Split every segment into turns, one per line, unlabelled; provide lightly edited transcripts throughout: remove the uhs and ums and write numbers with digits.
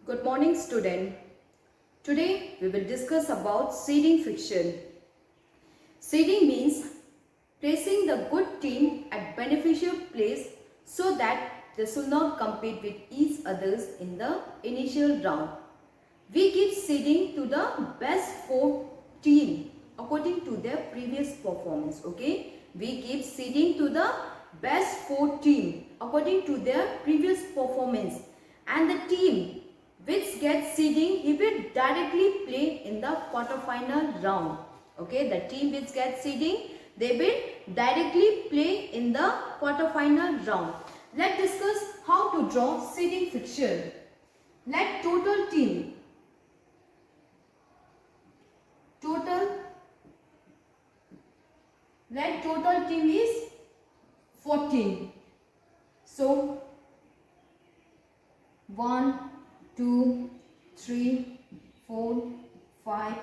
Good morning, student. Today we will discuss about seeding fiction. Seeding means placing the good team at beneficial place so that they should not compete with each others in the initial round. We give seeding to the best 4 team according to their previous performance. Okay, we give seeding to the best 4 team according to their previous performance, and the team which gets seeding, he will directly play in the quarterfinal round. Okay, the team which gets seeding, they will directly play in the quarterfinal round. Let's discuss how to draw seeding fixture. Let total team is 14. So 1, 2, 3, 4, 5,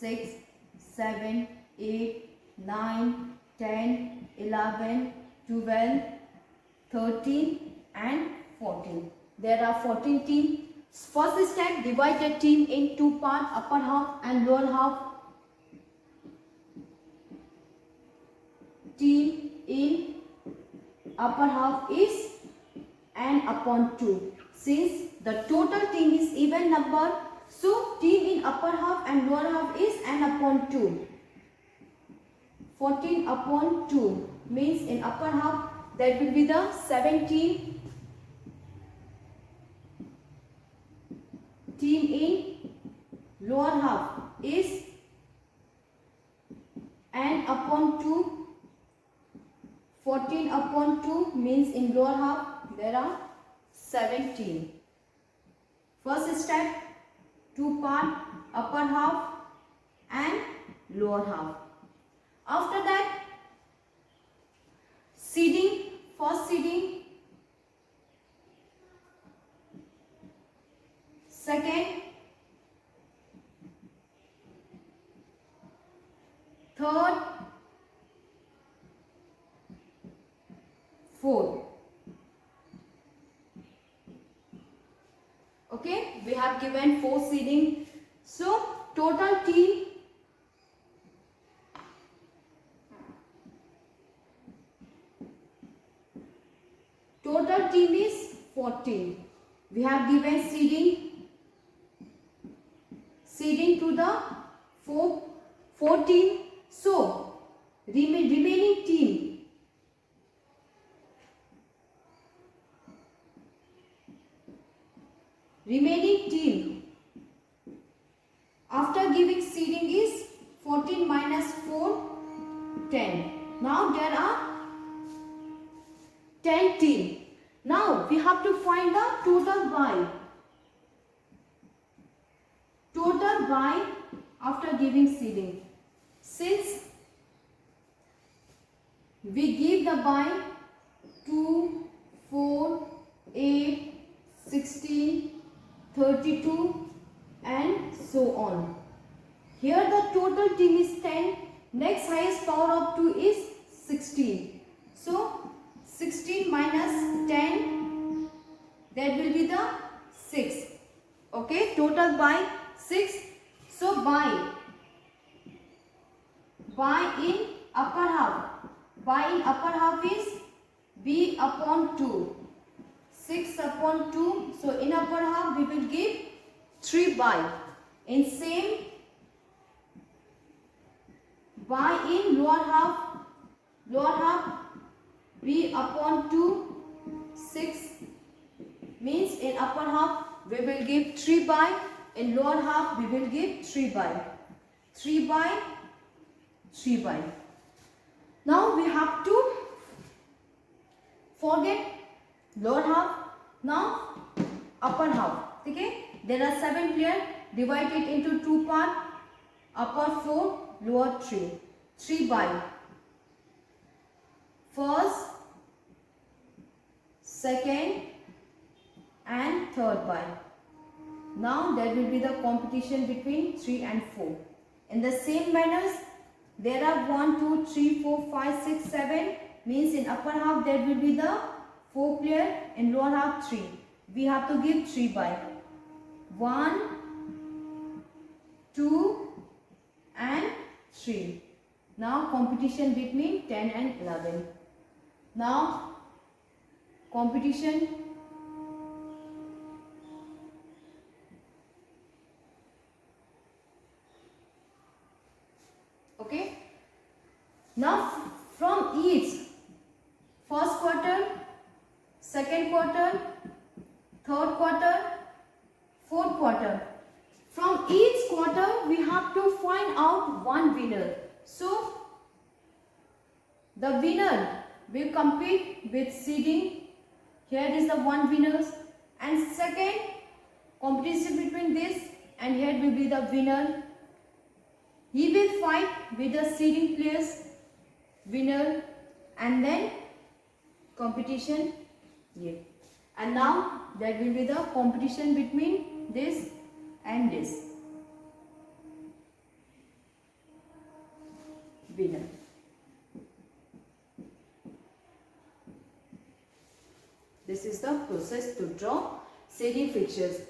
6, 7, 8, 9, 10, 11, 12, 13 and 14. There are 14 teams. First step, divide the team in 2 parts, upper half and lower half. Team in upper half is n upon 2. Since the total team is even number, so team in upper half and lower half is n upon 2. 14 upon 2 means in upper half that will be the 17. Team in lower half is n upon 2. 14 upon 2 means in lower half there are 17. First step, 2 part, upper half and lower half. After that, seeding, first seeding, second, third, fourth. Okay, we have given 4 seeding. So total team is 14. We have given seeding to the 4 team. So remaining team after giving seeding is 14 minus 4, 10. Now there are 10 teams. Now we have to find the total by after giving seeding. Since we give the by 2, 4, 8, 16, 32 and so on. Here the total team is 10. Next highest power of 2 is 16. So 16 minus 10, that will be the 6. Okay, total by 6. So by in upper half is b upon 2. 6 upon 2. So in upper half we will give 3 by. In same by in lower half b upon 2. 6 means in upper half we will give 3 by. In lower half we will give 3 by. 3 by. 3 by. Now we have to forget lower half. Now upper half. Okay, there are 7 players. Divide it into 2 parts. Upper 4, lower 3. 3 by. First, second and third by. Now there will be the competition between 3 and 4. In the same manners, there are 1, 2, 3, 4, 5, 6, 7. Means in upper half there will be the 4 player, in lower half 3. We have to give 3 by. 1, 2 and 3. Now competition between 10 and 11. Now competition okay. Now from each first quarter, second quarter, third quarter, fourth quarter, from each quarter we have to find out one winner. So the winner will compete with seeding. Here is the one winners, and second competition between this, and here will be the winner. He will fight with the seeding players, winner, and then competition here. And now there will be the competition between this and this, winner. This is the process to draw seeding fixtures.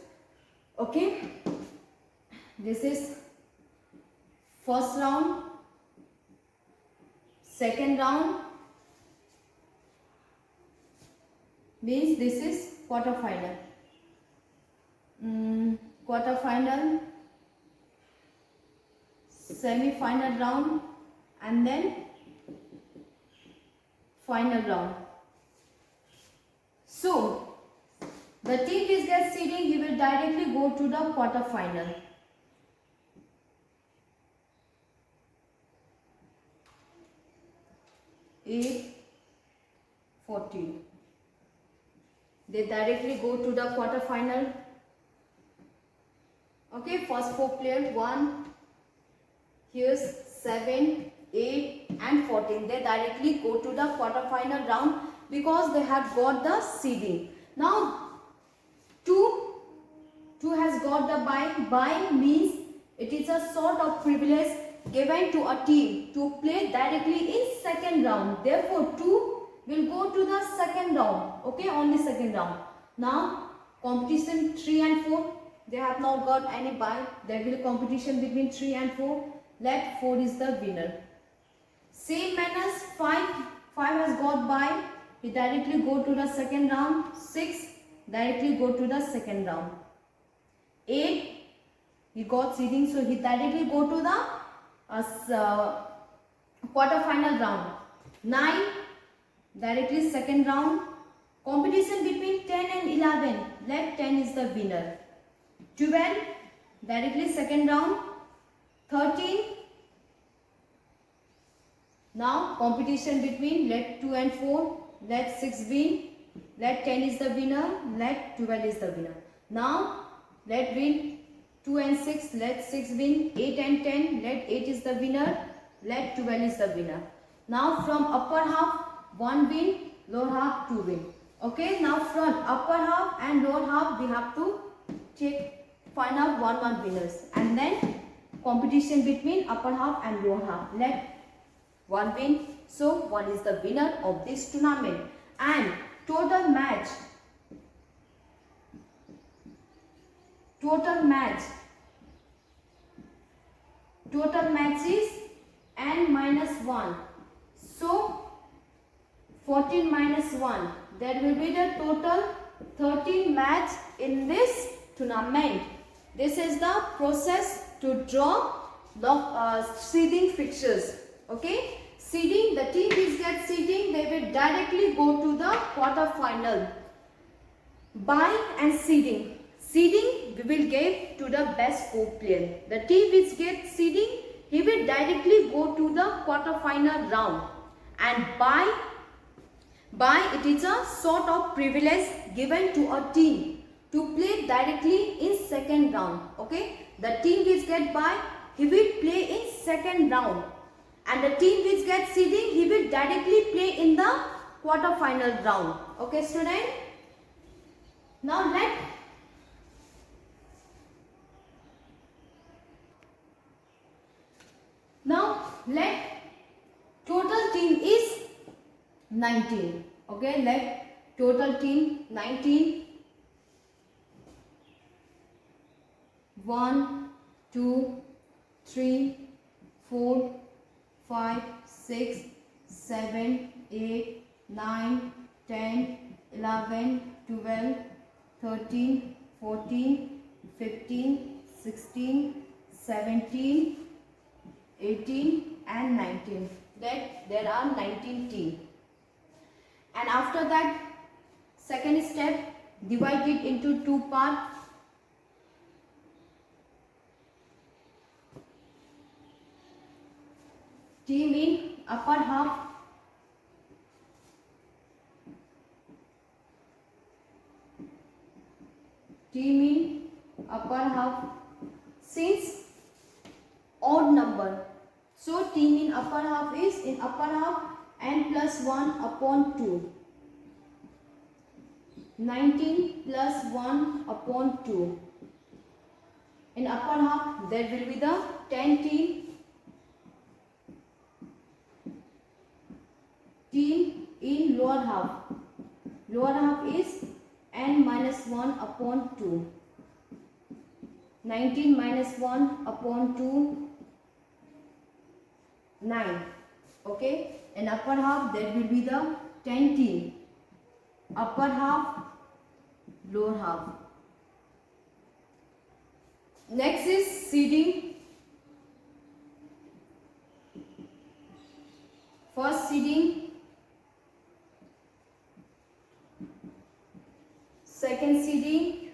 Okay, this is first round, second round, means this is quarter final. Quarter final, semi-final round, and then final round. So the team which gets seeding, he will directly go to the quarter final. Eight, 14. They directly go to the quarter final. Okay, first four players, 1, here's 7, 8 and 14. They directly go to the quarter final round because they have got the seeding. Now 2 has got the bye. Bye means it is a sort of privilege given to a team to play directly in second round. Therefore 2 will go to the second round. Okay, only second round. Now competition 3 and 4. They have not got any bye. There will be competition between 3 and 4. Let 4 is the winner. Same manners, 5 has got bye. He directly go to the second round. 6 directly go to the second round. 8 he got seeding, so he directly go to the quarter final round. 9 directly second round. Competition between 10 and 11. Let 10 is the winner. 12 directly second round. 13 now competition between let 2 and 4. Let 6 win. Let 10 is the winner. Let 12 is the winner. Now let win 2 and 6. Let 6 win. 8 and 10. Let 8 is the winner. Let 12 is the winner. Now from upper half 1 win, lower half 2 win. Okay, now from upper half and lower half we have to find out 1 winners, and then competition between upper half and lower half. Let 1 win, so 1 is the winner of this tournament. And total match is n minus 1. So 14 minus 1. There will be the total 13 match in this tournament. This is the process to draw seeding fixtures. Okay, seeding, the team which gets seeding, they will directly go to the quarter final. Bye and seeding. Seeding we will give to the best 4 player. The team which gets seeding, he will directly go to the quarter final round. And bye, it is a sort of privilege given to a team to play directly in second round. Okay, the team which get bye, he will play in second round, and the team which gets seeding, he will directly play in the quarter final round. Okay student, now let total team is 19. Okay, let total team 19. 1 2 3 4 5 6 7 8 9 10 11 12 13 14 15 16 17 18 and 19. That there are 19 teams. And after that, second step, divide it into two parts. Team in upper half, team in upper half. Since odd number, so team in upper half is in upper half n plus 1 upon 2. 19 plus 1 upon 2. In upper half there will be the 10 team in lower half. Lower half is n minus 1 upon 2. 19 minus 1 upon 2, 9. Okay. In upper half there will be the 10 team. Upper half, lower half. Next is seeding. First seeding, second seeding,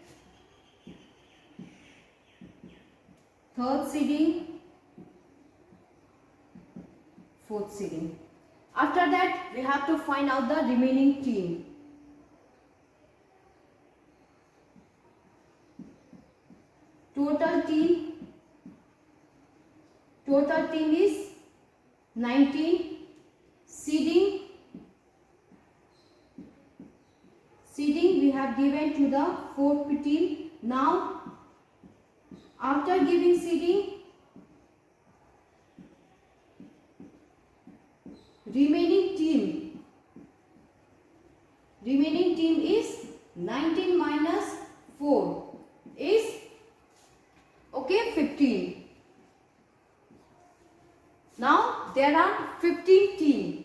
third seeding, fourth seeding. After that, we have to find out the remaining team. Total team is 19. Seeding we have given to the fourth team. Now, after giving seeding, remaining team is 19 minus 4 is 15. Now there are 15 teams.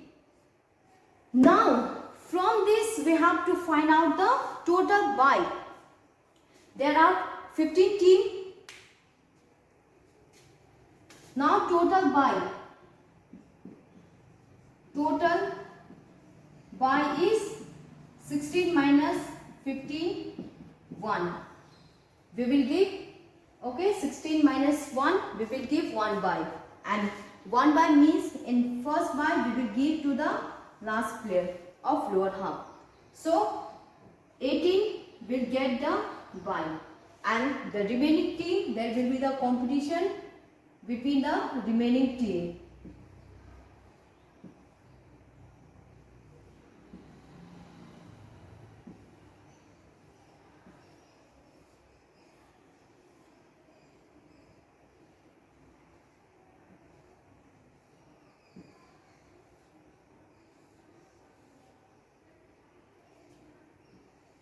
Now from this we have to find out the total buy. There are 15 teams. Now total buy. Total buy is 16 minus 15, 1. We will give, okay, 16 minus 1, we will give 1 buy. And 1 buy means in first buy we will give to the last player of lower half. So 18 will get the buy. And the remaining team, there will be the competition between the remaining team.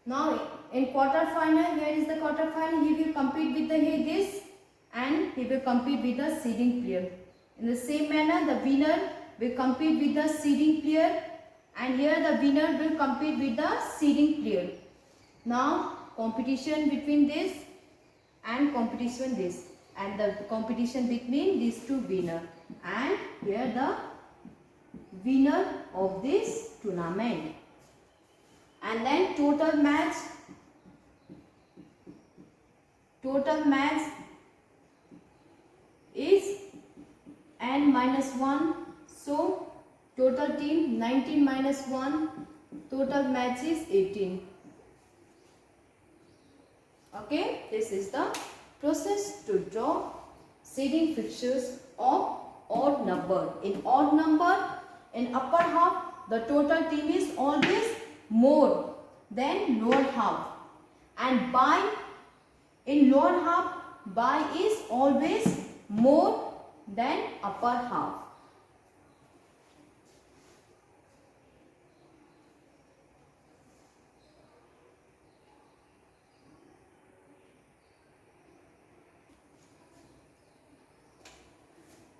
Now in quarter final, here is the quarter final, he will compete with this and he will compete with the seeding player. In the same manner, the winner will compete with the seeding player and here the winner will compete with the seeding player. Now competition between this and competition this and the competition between these two winners, and here the winner of this tournament. And then total match is n minus 1. So total team 19 minus 1, total match is 18. Okay, this is the process to draw seeding fixtures of odd number. In odd number, in upper half, the total team is always more than lower half, and buy in lower half, buy is always more than upper half.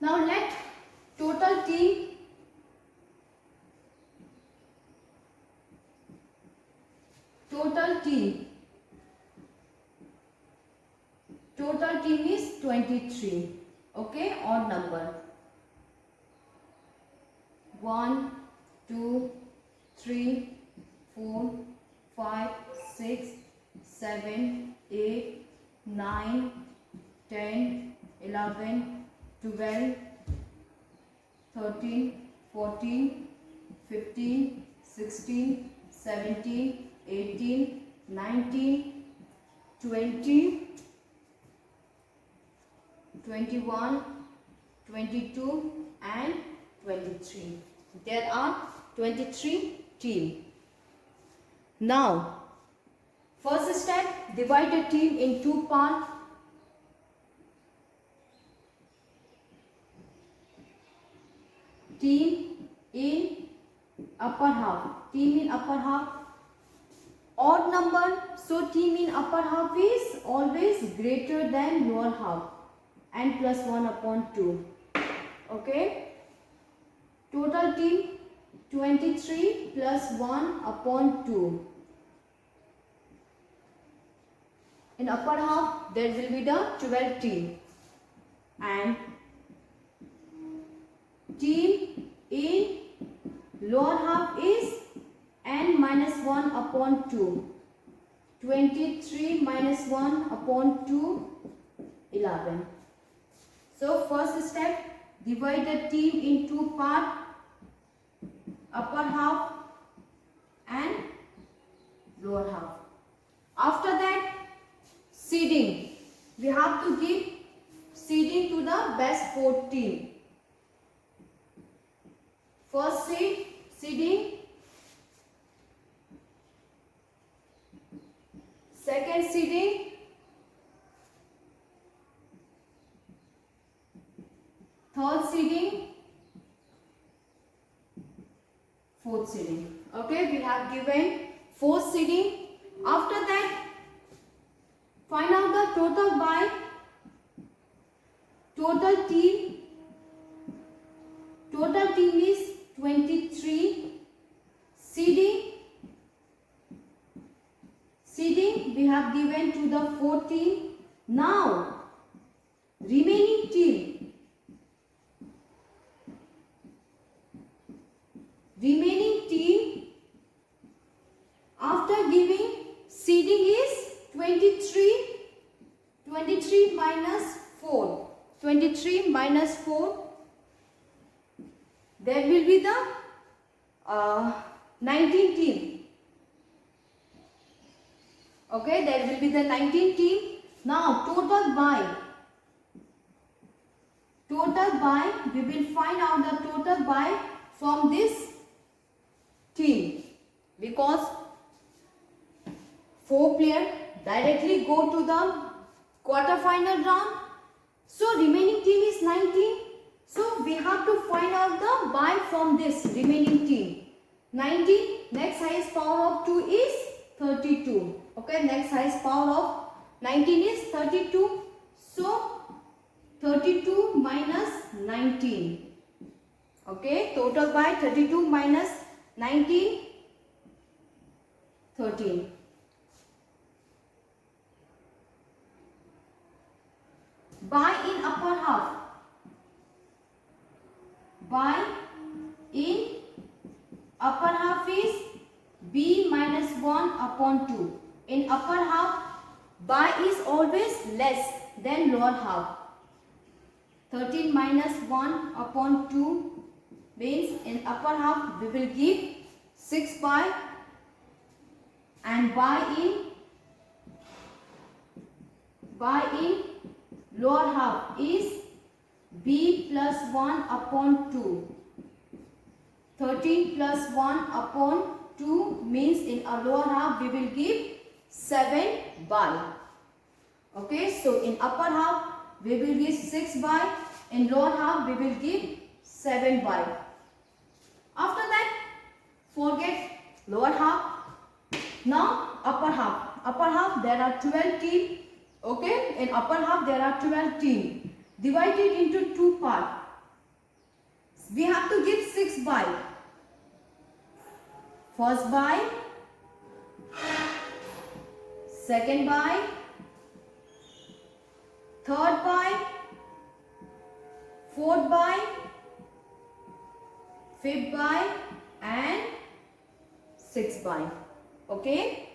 Now let total team is 23. Okay, odd number. 1, 2, 3, 4, 5, 6, 7, 8, 9, 10, 11, 12, 13, 14, 15, 16, 17, 18, 19, 20, 21, 22 and 23. There are 23 teams. Now, first step, divide the team in two parts. Team in upper half. Team in upper half. Odd number, so team in upper half is always greater than lower half. N plus 1 upon 2. Okay. Total team 23 plus 1 upon 2. In upper half there will be the 12 team. And team in lower half is n minus 1 upon 2. 23 minus 1 upon 2, 11. So first step, divide the team in two parts, upper half and lower half. After that, seeding. We have to give seeding to the best 4 team. First seeding. Second seeding. Third seeding. Fourth seeding. Okay, we have given 4th seeding. After that, find out the total by total team. Total team is 23. Seeding we have given to the 4 team. Now, remaining team. After giving seeding is 23. 23 minus 4. 23 minus 4. There will be the 19 team. Okay, there will be the 19 team. Now total by, we will find out the total by from this team, because 4 players directly go to the quarter-final round. So remaining team is 19. So we have to find out the by from this remaining team. 19, next highest power of 2 is 32. Okay, next highest power of 19 is 32. So 32 minus 19. Okay, total by 32 minus 19, 13. By in upper half. By in upper half is b minus 1 upon 2. In upper half, by is always less than lower half. 13 minus 1 upon 2 means in upper half we will give 6 by, and by in lower half is b plus 1 upon 2. 13 plus 1 upon 2 means in a lower half we will give 7 by. Okay, so in upper half we will give 6 by, in lower half we will give 7 by. After that, forget lower half. Now upper half. Upper half there are 12 teams. Okay, in upper half there are 12 teams. Divided into two parts. we have to give 6 by. First by, second by, third by, fourth by, fifth by and sixth by. Okay.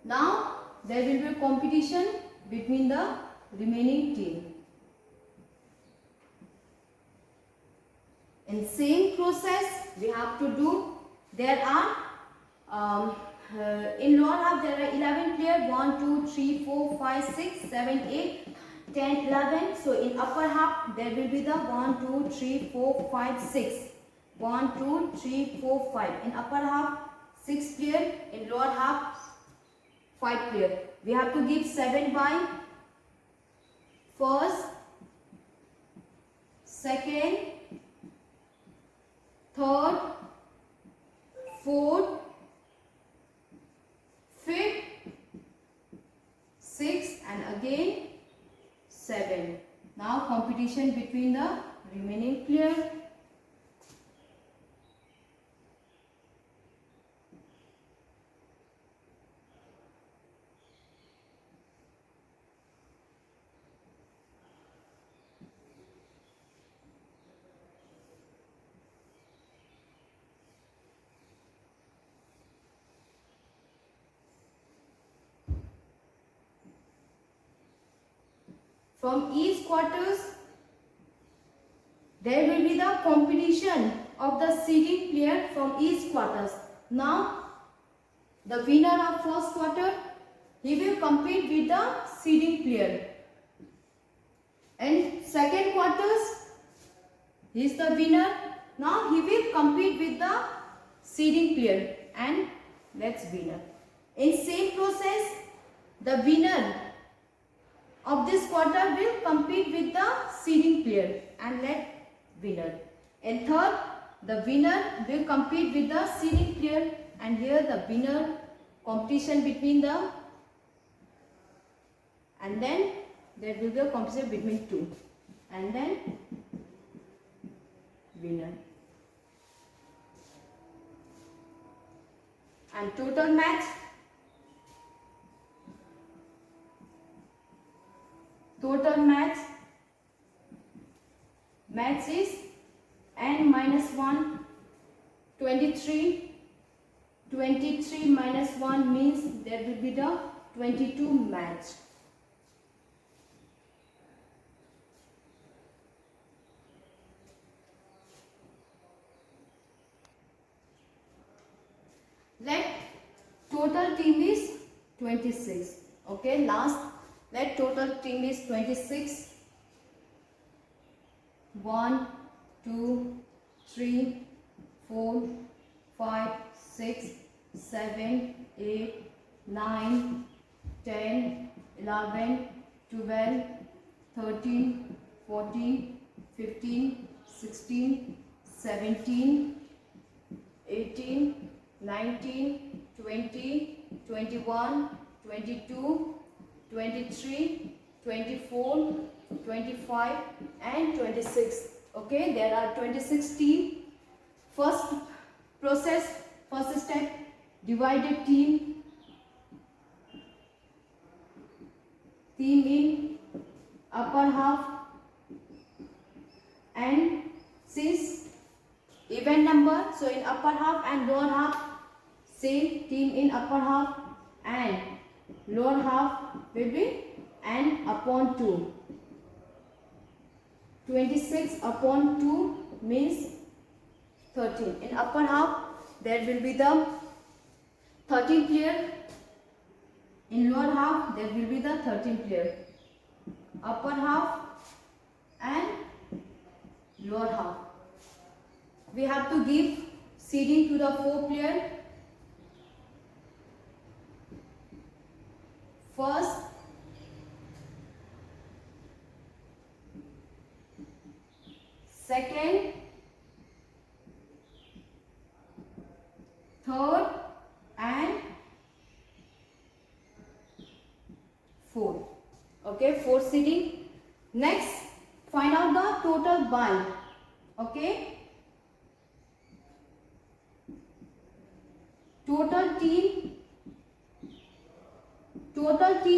Now there will be a competition between the remaining team. In same process we have to do. There are in lower half there are 11 players, 1, 2, 3, 4, 5, 6, 7, 8, 10, 11. So in upper half there will be the 1, 2, 3, 4, 5, 6. 1, 2, 3, 4, 5. In upper half 6 players, in lower half 5 players. We have to give 7 by first, second, third, fourth, fifth, sixth and again 7. Now competition between the remaining players. From each quarters, there will be the competition of the seeding player from each quarters. Now, the winner of first quarter, he will compete with the seeding player. And second quarters, he is the winner. Now, he will compete with the seeding player and that's winner. In same process, the winner of this quarter will compete with the seeding player and let winner. And third, the winner will compete with the seeding player and here the winner competition between the, and then there will be a competition between two and then winner. And total match. Total match is n minus 1, 23. 23 minus 1 means there will be the 22 match. Let total team is 26. Okay, last. Let total team is 26. 1, 2, 3, 4, 5, 6, 7, 8, 9, 10, 11, 12, 13, 14, 15, 16, 17, 18, 19, 20, 21, 22, 23, 24, 25 and 26. Okay, there are 26 teams. First process, first step, divided team. Team in upper half and since even number, so in upper half and lower half, same team in upper half and lower half will be n upon 2. 26 upon 2 means 13. In upper half there will be the 13 player. In lower half there will be the 13 player. Upper half and lower half. We have to give seeding to the 4 player. First, second, third and fourth. Okay, 4 seeding. Next, find out the total buy. Okay. Total team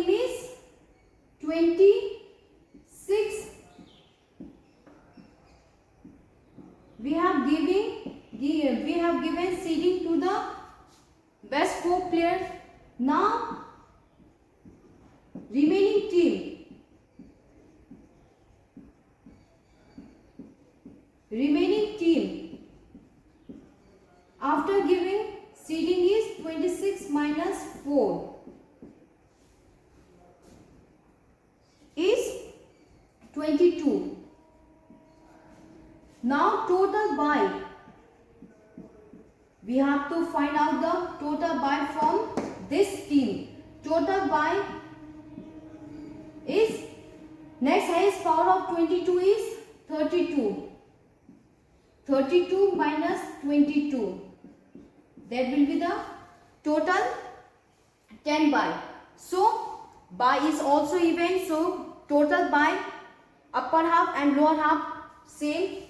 is 26. We have given seeding to the best 4 players. Now remaining team after giving seeding is 26 minus 4 is 22. Now total buy. We have to find out the total buy from this team. Total buy is next highest power of 22 is 32. 32 minus 22. That will be the total 10 buy. So buy is also even. So total buy upper half and lower half same.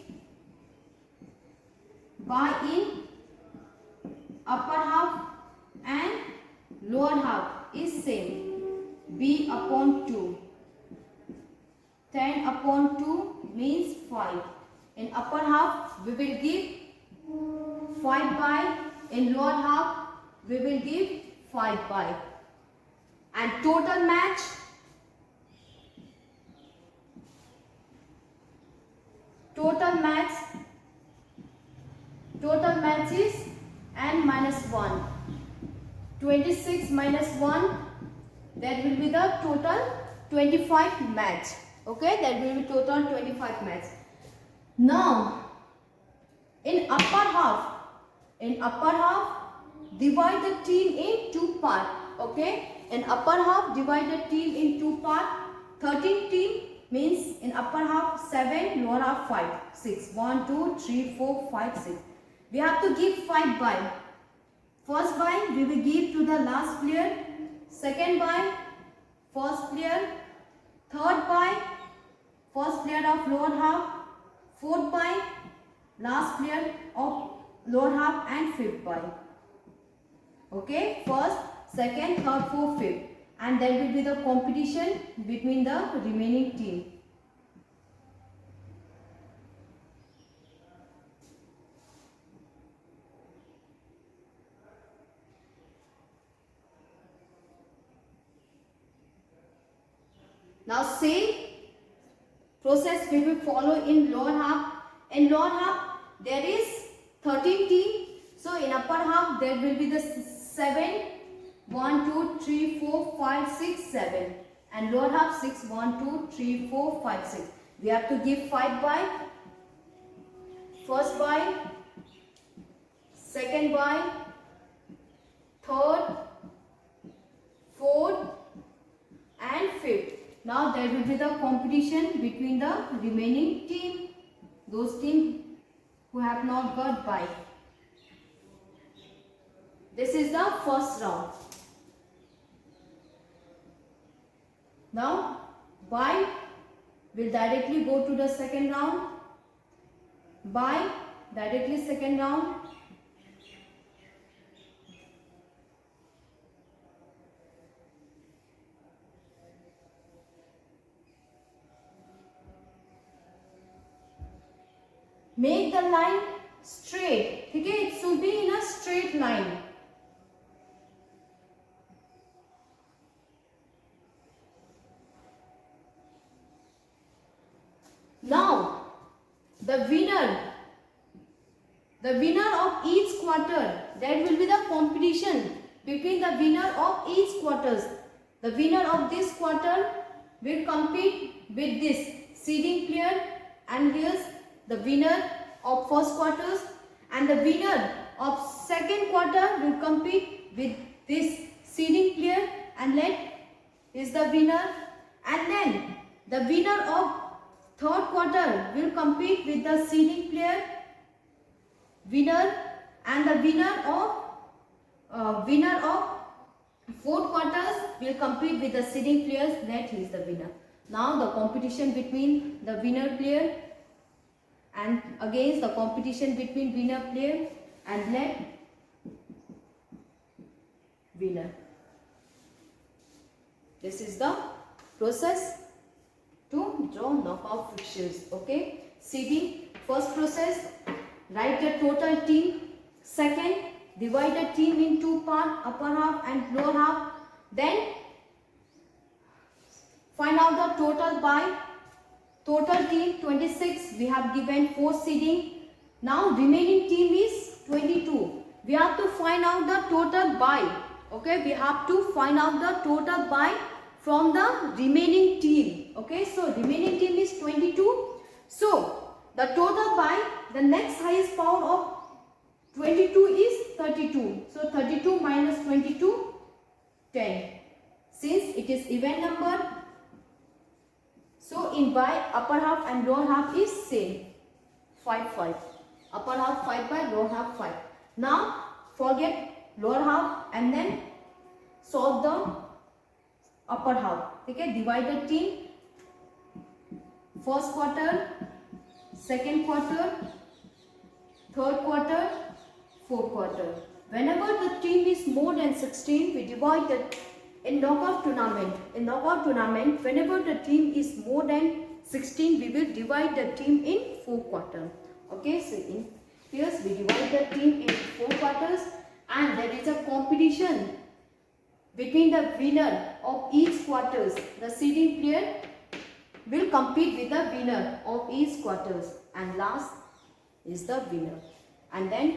Buy in upper half and lower half is same. B upon 2. 10 upon 2 means 5. In upper half we will give 5 by. In lower half we will give 5 by. And total match is n minus 1. 26 minus 1, that will be the total 25 match. Okay, that will be total 25 match. Now in upper half divide the team in 2 parts. Okay, in upper half divide the team in 2 parts. 13 team means in upper half 7, lower half 5, 6. 1, 2, 3, 4, 5, 6. We have to give 5 buy. First buy we will give to the last player. Second buy first player. Third buy first player of lower half. Fourth buy last player of lower half, and fifth buy. Okay, first, second, third, fourth, fifth, and that will be the competition between the remaining team. Now same process we will follow in lower half. In lower half there is 13 team. So in upper half there will be the 7. 1, 2, 3, 4, 5, 6, 7. And lower half 6. 1, 2, 3, 4, 5, 6. We have to give 5 by. First by. Second by. Third. Fourth. And fifth. Now there will be the competition between the remaining team. Those teams who have not got buy. This is the first round. Now buy will directly go to the second round. Buy directly second round. Make the line straight. Okay, it should be in a straight line. Now the winner of each quarter, that will be the competition between the winner of each quarters. The winner of this quarter will compete with this seeding player, and here's the winner of first quarters, and the winner of second quarter will compete with this seeding player, and let is the winner, and then the winner of third quarter will compete with the seeding player, winner, and the winner of fourth quarters will compete with the seeding players. That is the winner. Now the competition between the winner player and against the competition between winner player and let winner. This is the process to draw knockout fixtures. Okay, seeding. First process, write the total team. Second, divide the team in two parts, upper half and lower half. Then find out the total by total team 26. We have given 4 seeding. Now remaining team is 22. We have to find out the total by. Okay, we have to find out the total by from the remaining team. Okay, so remaining team is 22. So the total by the next highest power of 22 is 32. So 32 minus 22, 10. Since it is even number, so in by upper half and lower half is same. 5, 5. Upper half 5 by lower half 5. Now forget lower half and then solve the upper half. Okay, divide the team. First quarter, second quarter, third quarter, fourth quarter. Whenever the team is more than 16, we divide it in knockout tournament. In knockout tournament, whenever the team is more than 16, we will divide the team in 4 quarters. Okay, so in here we divide the team in 4 quarters and there is a competition between the winner of each quarters. The seeding player will compete with the winner of each quarters and last is the winner. And then